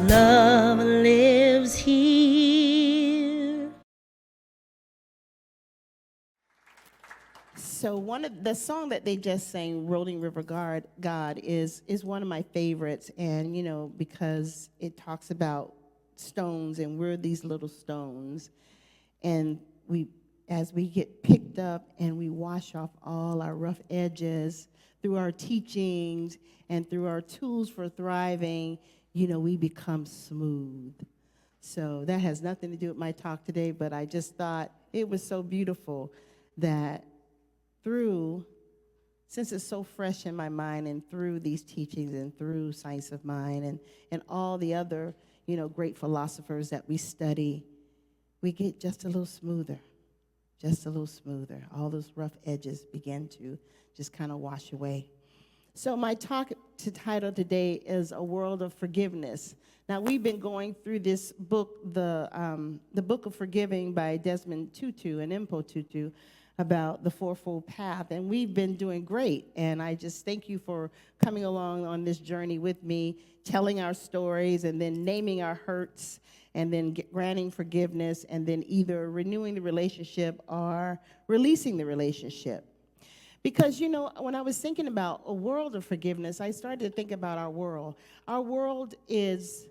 love lives here. So one of the song that they just sang, "Rolling River God," is one of my favorites, and because it talks about stones, and we're these little stones, and as we get picked up and we wash off all our rough edges through our teachings and through our tools for thriving, we become smooth. So that has nothing to do with my talk today, but I just thought it was so beautiful that since it's so fresh in my mind, and through these teachings and through Science of Mind and all the other, great philosophers that we study, we get just a little smoother, just a little smoother. All those rough edges begin to just kind of wash away. So my title today is A World of Forgiveness. Now, we've been going through this book, the Book of Forgiving by Desmond Tutu and Impo Tutu, about the Fourfold Path, and we've been doing great. And I just thank you for coming along on this journey with me, telling our stories, and then naming our hurts, and then granting forgiveness, and then either renewing the relationship or releasing the relationship. Because, when I was thinking about a world of forgiveness, I started to think about our world. Our world is,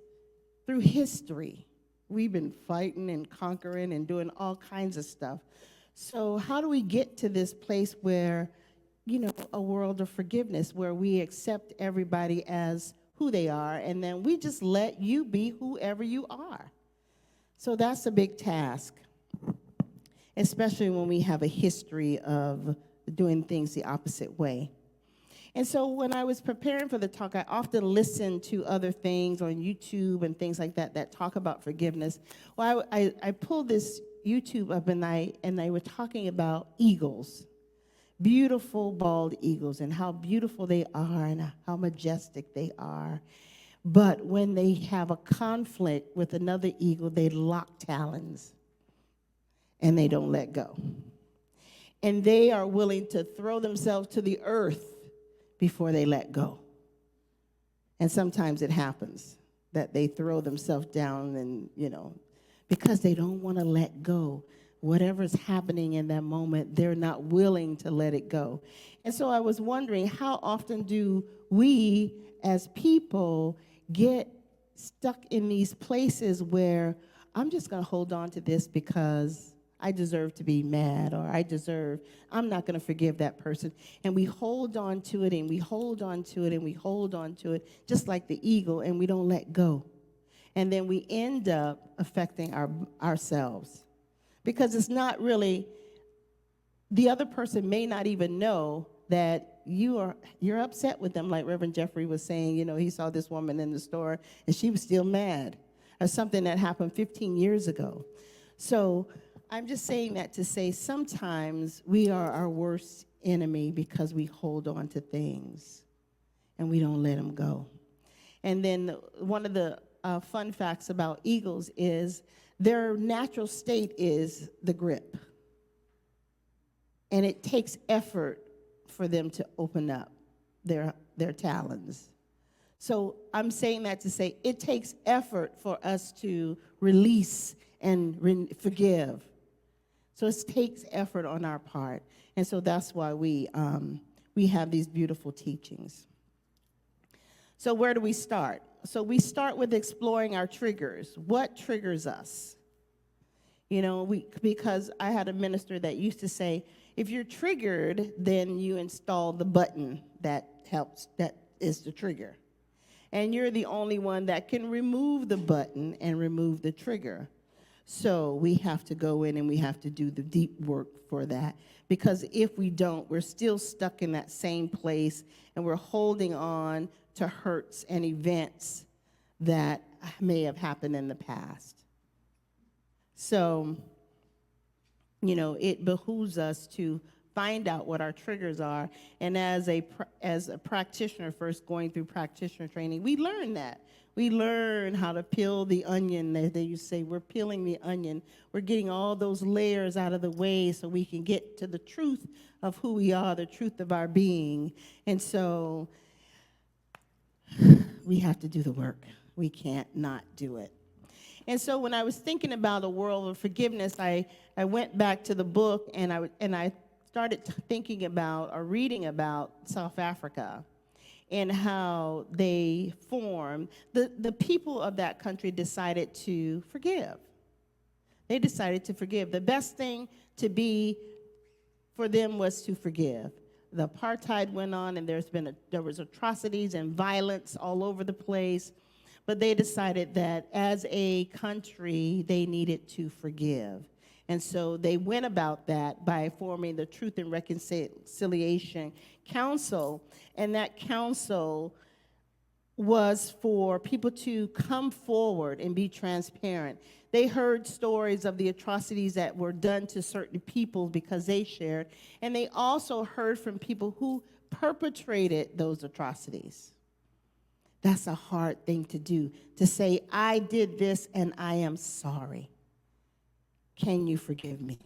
through history, we've been fighting and conquering and doing all kinds of stuff. So how do we get to this place where, a world of forgiveness, where we accept everybody as who they are, and then we just let you be whoever you are? So that's a big task, especially when we have a history of doing things the opposite way. And so when I was preparing for the talk, I often listen to other things on YouTube and things like that talk about forgiveness. Well, I pulled this YouTube up, and they were talking about eagles, beautiful bald eagles, and how beautiful they are and how majestic they are. But when they have a conflict with another eagle, they lock talons and they don't let go. And they are willing to throw themselves to the earth before they let go. And sometimes it happens that they throw themselves down and, because they don't want to let go. Whatever's happening in that moment, they're not willing to let it go. And so I was wondering, how often do we as people get stuck in these places where I'm just going to hold on to this because I deserve to be mad, or I'm not going to forgive that person. And we hold on to it, and we hold on to it, and we hold on to it, just like the eagle, and we don't let go. And then we end up affecting ourselves. Because it's not really, the other person may not even know that you're upset with them, like Reverend Jeffrey was saying. He saw this woman in the store, and she was still mad, or something that happened 15 years ago. So I'm just saying that to say sometimes we are our worst enemy because we hold on to things and we don't let them go. And then one of the fun facts about eagles is their natural state is the grip. And it takes effort for them to open up their talons. So I'm saying that to say it takes effort for us to release and forgive. So it takes effort on our part. And so that's why we have these beautiful teachings. So where do we start? So we start with exploring our triggers. What triggers us? Because I had a minister that used to say, if you're triggered, then you install the button that is the trigger. And you're the only one that can remove the button and remove the trigger. So we have to go in and we have to do the deep work for that. Because if we don't, we're still stuck in that same place, and we're holding on to hurts and events that may have happened in the past. So, it behooves us to find out what our triggers are. And as a practitioner, first going through practitioner training, we learn that. We learn how to peel the onion. They used to say, we're peeling the onion. We're getting all those layers out of the way so we can get to the truth of who we are, the truth of our being. And so we have to do the work. We can't not do it. And so when I was thinking about a world of forgiveness, I went back to the book and I started thinking about or reading about South Africa and how they formed. The people of that country decided to forgive. They decided to forgive. The best thing to be for them was to forgive. The apartheid went on, and there was atrocities and violence all over the place. But they decided that as a country, they needed to forgive. And so they went about that by forming the Truth and Reconciliation Council. And that council was for people to come forward and be transparent. They heard stories of the atrocities that were done to certain people because they shared. And they also heard from people who perpetrated those atrocities. That's a hard thing to do, to say, I did this and I am sorry. Can you forgive me?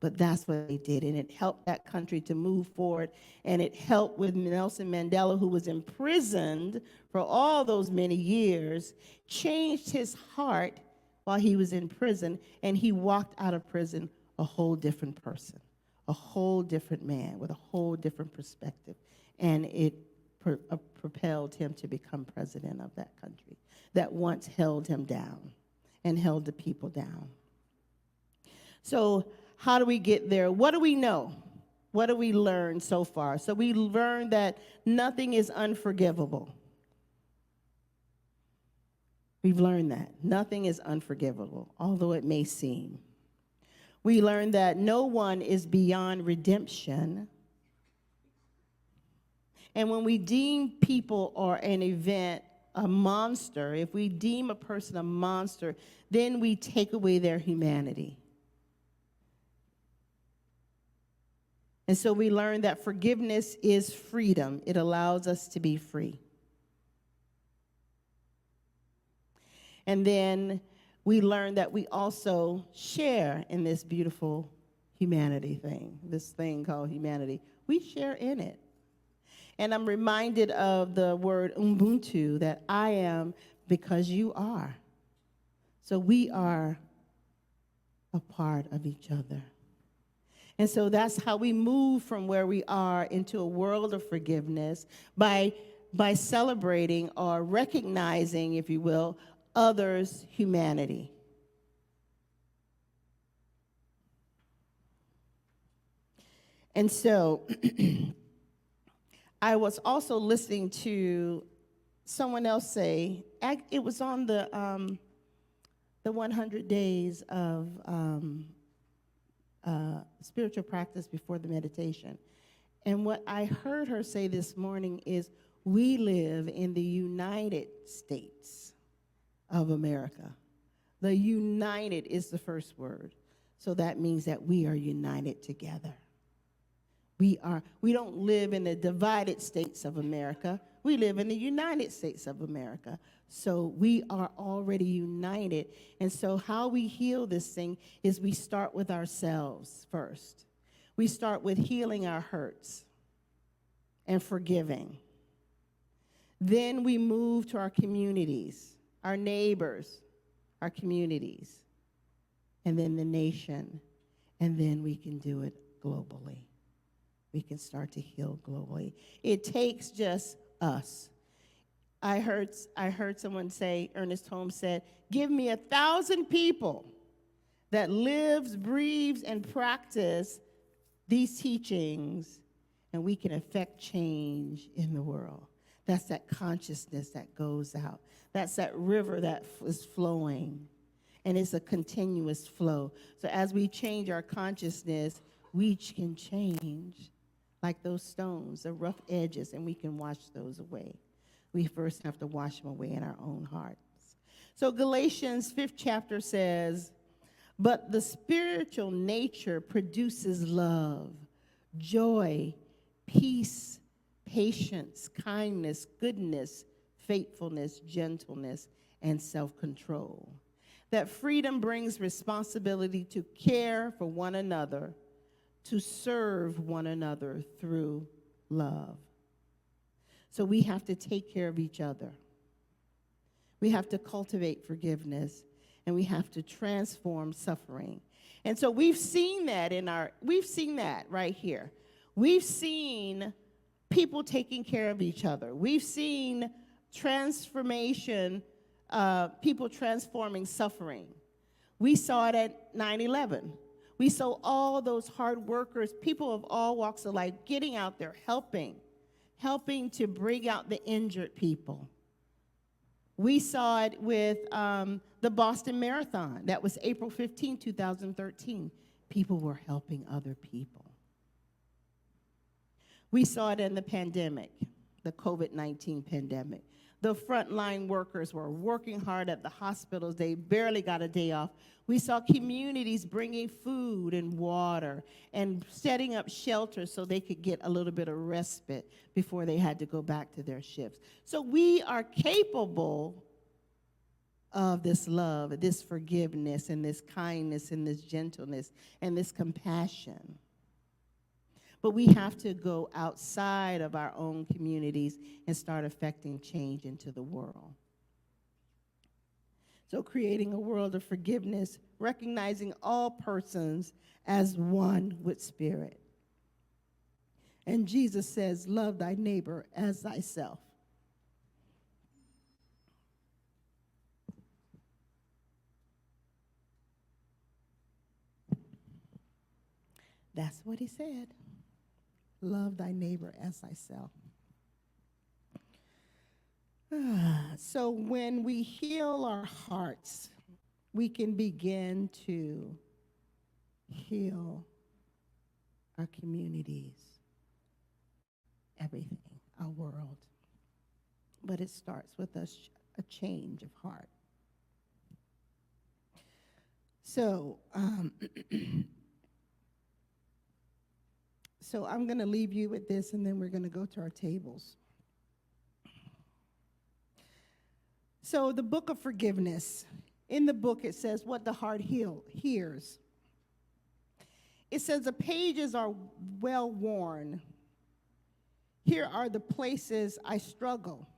But that's what they did, and it helped that country to move forward, and it helped with Nelson Mandela, who was imprisoned for all those many years, changed his heart while he was in prison, and he walked out of prison a whole different person, a whole different man with a whole different perspective, and it propelled him to become president of that country that once held him down and held the people down. So how do we get there? What do we know? What do we learn so far? So we learned that nothing is unforgivable. We've learned that. Nothing is unforgivable, although it may seem. We learned that no one is beyond redemption. And when we deem people or an event a monster, if we deem a person a monster, then we take away their humanity. And so we learn that forgiveness is freedom. It allows us to be free. And then we learn that we also share in this beautiful humanity thing, this thing called humanity. We share in it. And I'm reminded of the word Ubuntu, that I am because you are. So we are a part of each other. And so that's how we move from where we are into a world of forgiveness by celebrating or recognizing, if you will, others' humanity. And so I was also listening to someone else say, it was on the 100 days of spiritual practice before the meditation. And what I heard her say this morning is, we live in the United States of America. The united is the first word. So that means that we are united together. We don't live in the divided states of America. We live in the United States of America. So we are already united. And so how we heal this thing is we start with ourselves first. We start with healing our hurts and forgiving. Then we move to our communities, our neighbors, our communities, and then the nation. And then we can do it globally. We can start to heal globally. It takes just us. I heard someone say, Ernest Holmes said, give me 1,000 people that lives, breathes, and practice these teachings, and we can affect change in the world. That's that consciousness that goes out. That's that river that is flowing, and it's a continuous flow. So as we change our consciousness, we can change like those stones, the rough edges, and we can wash those away. We first have to wash them away in our own hearts. So Galatians 5th chapter says, but the spiritual nature produces love, joy, peace, patience, kindness, goodness, faithfulness, gentleness, and self-control. That freedom brings responsibility to care for one another, to serve one another through love. So we have to take care of each other. We have to cultivate forgiveness, and we have to transform suffering. And so we've seen that right here. We've seen people taking care of each other. We've seen transformation, people transforming suffering. We saw it at 9/11. We saw all those hard workers, people of all walks of life, getting out there, helping to bring out the injured people. We saw it with the Boston Marathon. That was April 15, 2013. People were helping other people. We saw it in the pandemic, the COVID-19 pandemic. The frontline workers were working hard at the hospitals. They barely got a day off. We saw communities bringing food and water and setting up shelters so they could get a little bit of respite before they had to go back to their shifts. So we are capable of this love, this forgiveness, and this kindness, and this gentleness, and this compassion. But we have to go outside of our own communities and start affecting change into the world. So creating a world of forgiveness, recognizing all persons as one with spirit. And Jesus says, love thy neighbor as thyself. That's what he said. Love thy neighbor as thyself. So when we heal our hearts, we can begin to heal our communities, everything, our world. But it starts with a change of heart. So, so I'm going to leave you with this, and then we're going to go to our tables. So the book of forgiveness, in the book it says what the heart hears. It says the pages are well worn. Here are the places I struggle.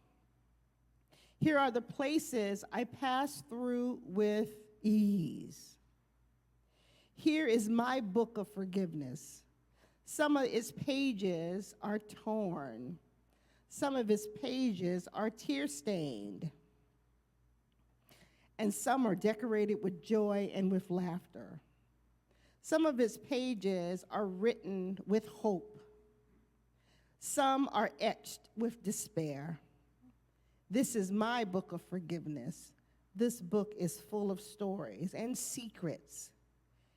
Here are the places I pass through with ease. Here is my book of forgiveness. Some of its pages are torn. Some of its pages are tear-stained. And some are decorated with joy and with laughter. Some of its pages are written with hope. Some are etched with despair. This is my book of forgiveness. This book is full of stories and secrets.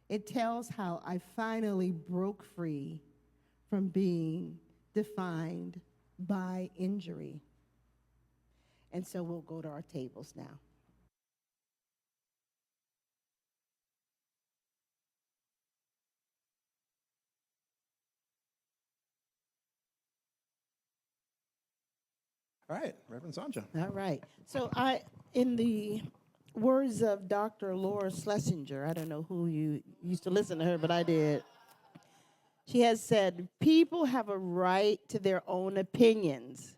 It tells how I finally broke free from being defined by injury. And so we'll go to our tables now. All right, Reverend Sonja. All right. So in the words of Dr. Laura Schlesinger, I don't know who you used to listen to her, but I did. She has said, people have a right to their own opinions,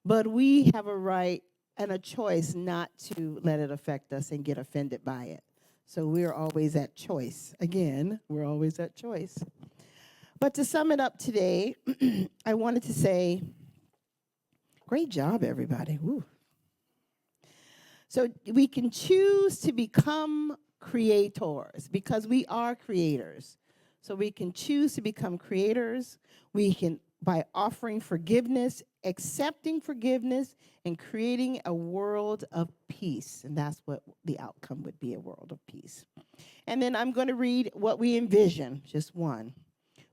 but we have a right and a choice not to let it affect us and get offended by it. So we're always at choice. Again, we're always at choice. But to sum it up today, I wanted to say, great job, everybody. Woo. So we can choose to become creators because we are creators. So we can choose to become creators. We can, by offering forgiveness, accepting forgiveness, and creating a world of peace. And that's what the outcome would be, a world of peace. And then I'm going to read what we envision, just one.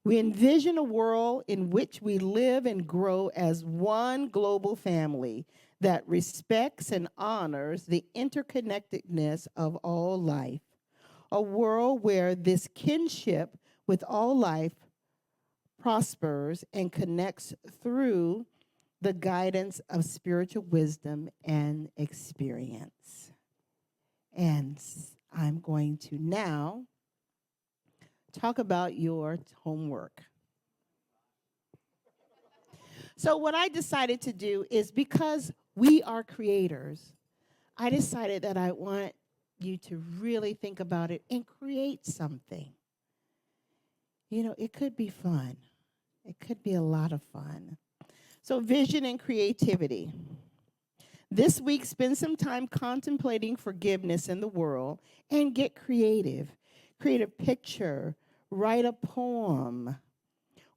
We envision a world in which we live and grow as one global family that respects and honors the interconnectedness of all life. A world where this kinship with all life prospers and connects through the guidance of spiritual wisdom and experience. And I'm going to now talk about your homework. So what I decided to do is, because we are creators, I decided that I want you to really think about it and create something. You know, it could be fun. It could be a lot of fun. So, vision and creativity. This week, spend some time contemplating forgiveness in the world and get creative. Create a picture, write a poem,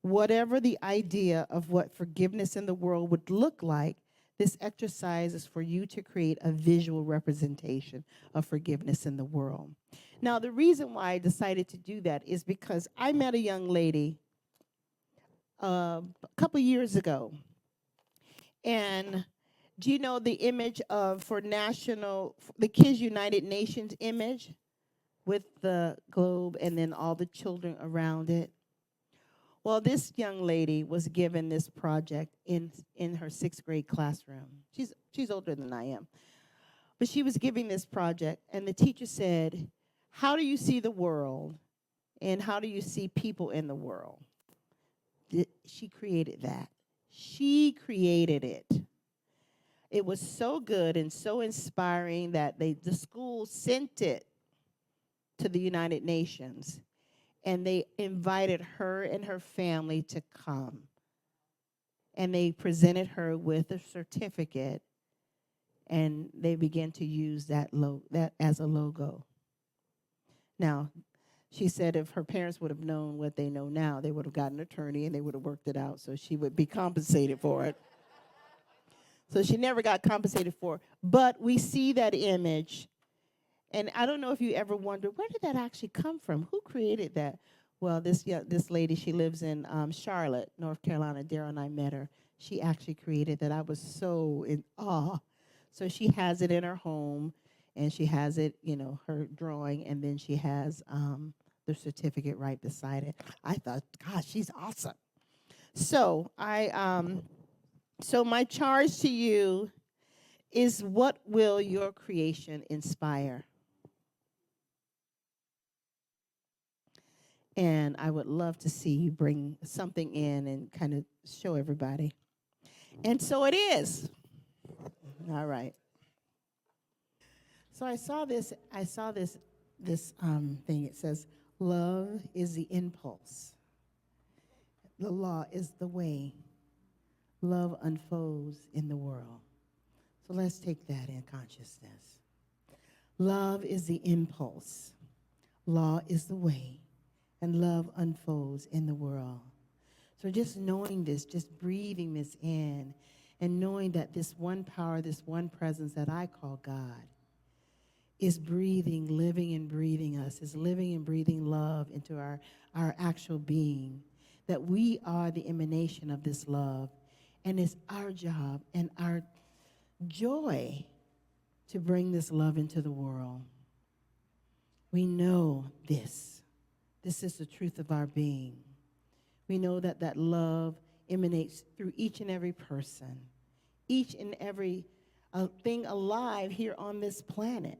whatever the idea of what forgiveness in the world would look like. This exercise is for you to create a visual representation of forgiveness in the world. Now, the reason why I decided to do that is because I met a young lady a couple years ago. And do you know the image of the Kids United Nations image with the globe and then all the children around it? Well, this young lady was given this project in her sixth grade classroom. She's older than I am. But she was giving this project, and the teacher said, how do you see the world, and how do you see people in the world? She created that. She created it. It was so good and so inspiring that the school sent it to the United Nations, and they invited her and her family to come. And they presented her with a certificate, and they began to use that as a logo. Now, she said if her parents would have known what they know now, they would have gotten an attorney and they would have worked it out so she would be compensated for it. So she never got compensated for it. But we see that image. And I don't know if you ever wondered, where did that actually come from? Who created that? Well, this lady, she lives in Charlotte, North Carolina. Daryl and I met her. She actually created that. I was so in awe. So she has it in her home, and she has it, her drawing, and then she has the certificate right beside it. I thought, gosh, she's awesome. So so my charge to you is, what will your creation inspire? And I would love to see you bring something in and kind of show everybody. And so it is. All right. So I saw this thing. It says, love is the impulse. The law is the way. Love unfolds in the world. So let's take that in consciousness. Love is the impulse. Law is the way. And love unfolds in the world. So just knowing this, just breathing this in, and knowing that this one power, this one presence that I call God, is breathing, living and breathing us, is living and breathing love into our actual being, that we are the emanation of this love, and it's our job and our joy to bring this love into the world. We know this. This is the truth of our being. We know that that love emanates through each and every person, each and every thing alive here on this planet.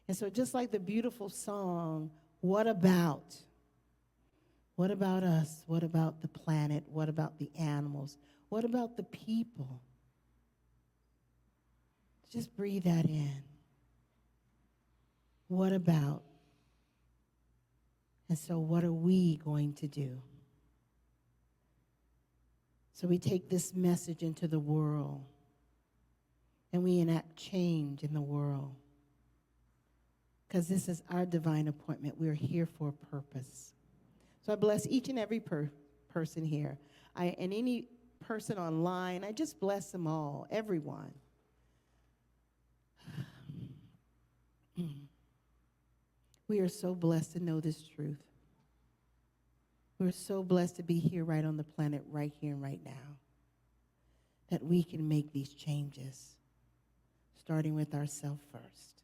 And so just like the beautiful song, what about? What about us? What about the planet? What about the animals? What about the people? Just breathe that in. What about? And so what are we going to do? So we take this message into the world, and we enact change in the world. Because this is our divine appointment. We're here for a purpose. So I bless each and every person here. And any person online, I just bless them all, everyone. We are so blessed to know this truth. We're so blessed to be here right on the planet, right here and right now, that we can make these changes, starting with ourselves first.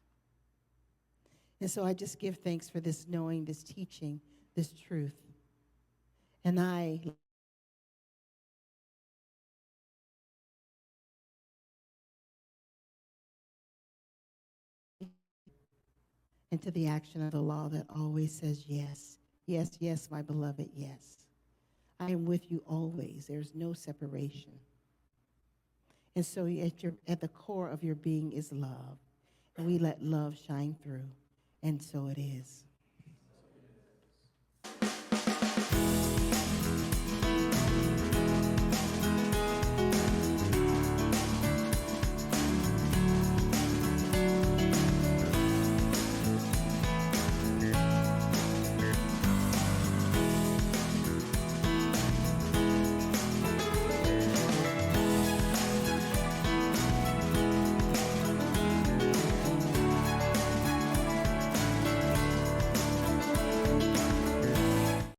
And so I just give thanks for this knowing, this teaching, this truth. And I into the action of the law that always says yes. Yes, yes, my beloved, yes. I am with you always. There's no separation. And so at the core of your being is love. and we let love shine through. And so it is.